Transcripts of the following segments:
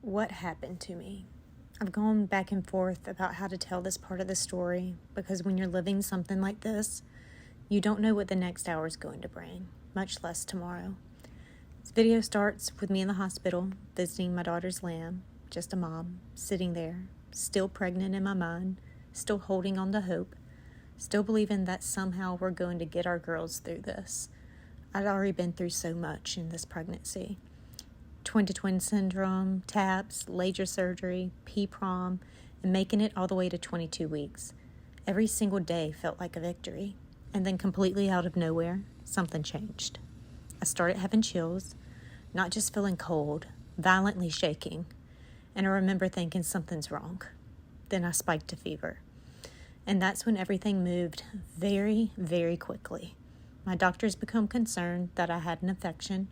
What happened to me? I've gone back and forth about how to tell this part of the story because when you're living something like this, you don't know what the next hour is going to bring, much less tomorrow. This video starts with me in the hospital visiting my daughter's lamb, just a mom, sitting there, still pregnant in my mind, still holding on to hope, still believing that somehow we're going to get our girls through this. I'd already been through so much in this pregnancy. Twin-to-twin syndrome, TAPS, laser surgery, PPROM, and making it all the way to 22 weeks. Every single day felt like a victory. And then completely out of nowhere, something changed. I started having chills, not just feeling cold, violently shaking. And I remember thinking something's wrong. Then I spiked a fever. And that's when everything moved very, very quickly. My doctors became concerned that I had an infection,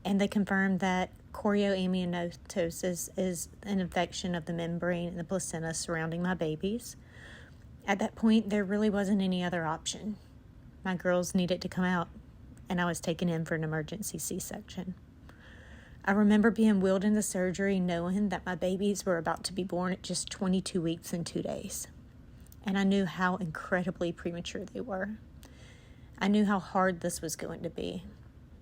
and they confirmed that Chorioamnionitis is an infection of the membrane and the placenta surrounding my babies. At that point, there really wasn't any other option. My girls needed to come out, and I was taken in for an emergency C-section. I remember being wheeled into surgery knowing that my babies were about to be born at just 22 weeks and 2 days. And I knew how incredibly premature they were. I knew how hard this was going to be.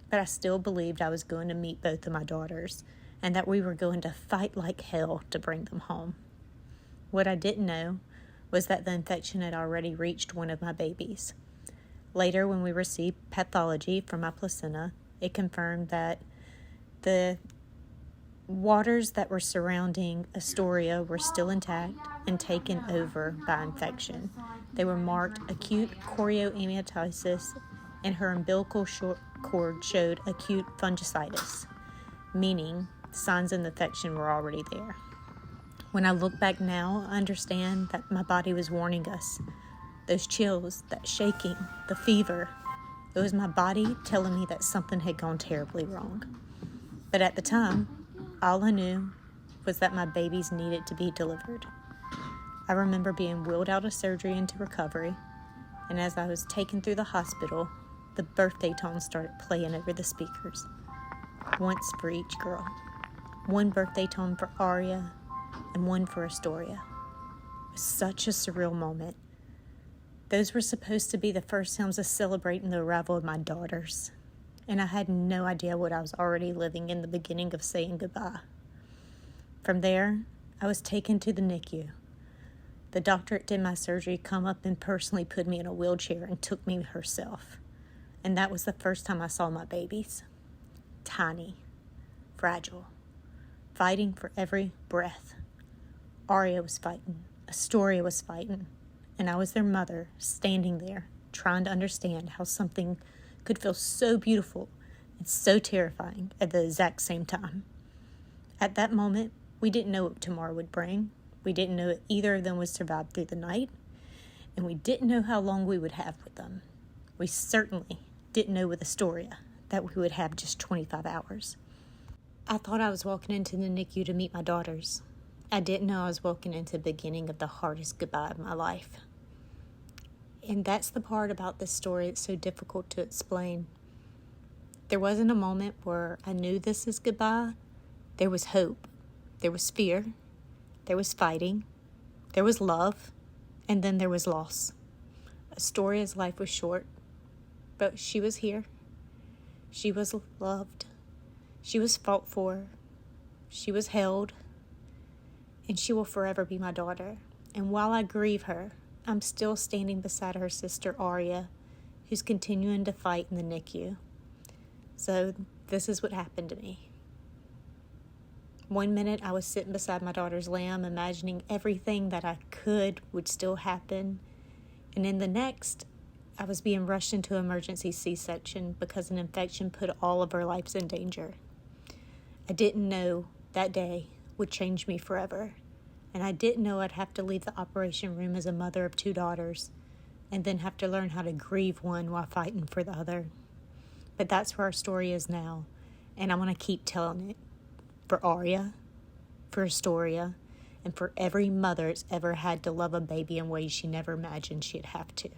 But I still believed I was going to meet both of my daughters and that we were going to fight like hell to bring them home. What I didn't know was that the infection had already reached one of my babies. Later, when we received pathology from my placenta, it confirmed that the waters that were surrounding Astoria were still intact and taken over by infection. They were marked acute chorioamnionitis, and her umbilical cord showed acute fungicitis, meaning signs of infection were already there. When I look back now, I understand that my body was warning us. Those chills, that shaking, the fever, it was my body telling me that something had gone terribly wrong. But at the time, all I knew was that my babies needed to be delivered. I remember being wheeled out of surgery into recovery, and as I was taken through the hospital, the birthday tone started playing over the speakers. Once for each girl. One birthday tone for Aria and one for Astoria. It was such a surreal moment. Those were supposed to be the first sounds of celebrating the arrival of my daughters. And I had no idea what I was already living in the beginning of saying goodbye. From there, I was taken to the NICU. The doctor that did my surgery come up and personally put me in a wheelchair and took me herself. And that was the first time I saw my babies. Tiny, fragile, fighting for every breath. Aria was fighting, Astoria was fighting, and I was their mother, standing there, trying to understand how something could feel so beautiful and so terrifying at the exact same time. At that moment, we didn't know what tomorrow would bring. We didn't know if either of them would survive through the night, and we didn't know how long we would have with them. We certainly didn't know with Astoria that we would have just 25 hours. I thought I was walking into the NICU to meet my daughters. I didn't know I was walking into the beginning of the hardest goodbye of my life. And that's the part about this story that's so difficult to explain. There wasn't a moment where I knew this is goodbye. There was hope. There was fear. There was fighting. There was love. And then there was loss. Astoria's life was short. But she was here. She was loved. She was fought for. She was held. And she will forever be my daughter. And while I grieve her, I'm still standing beside her sister Aria, who's continuing to fight in the NICU. So this is what happened to me. One minute I was sitting beside my daughter's lamb, imagining everything that I could would still happen. And in the next, I was being rushed into an emergency C-section because an infection put all of our lives in danger. I didn't know that day would change me forever. And I didn't know I'd have to leave the operation room as a mother of 2 daughters and then have to learn how to grieve one while fighting for the other. But that's where our story is now, and I want to keep telling it. For Aria, for Astoria, and for every mother that's ever had to love a baby in ways she never imagined she'd have to.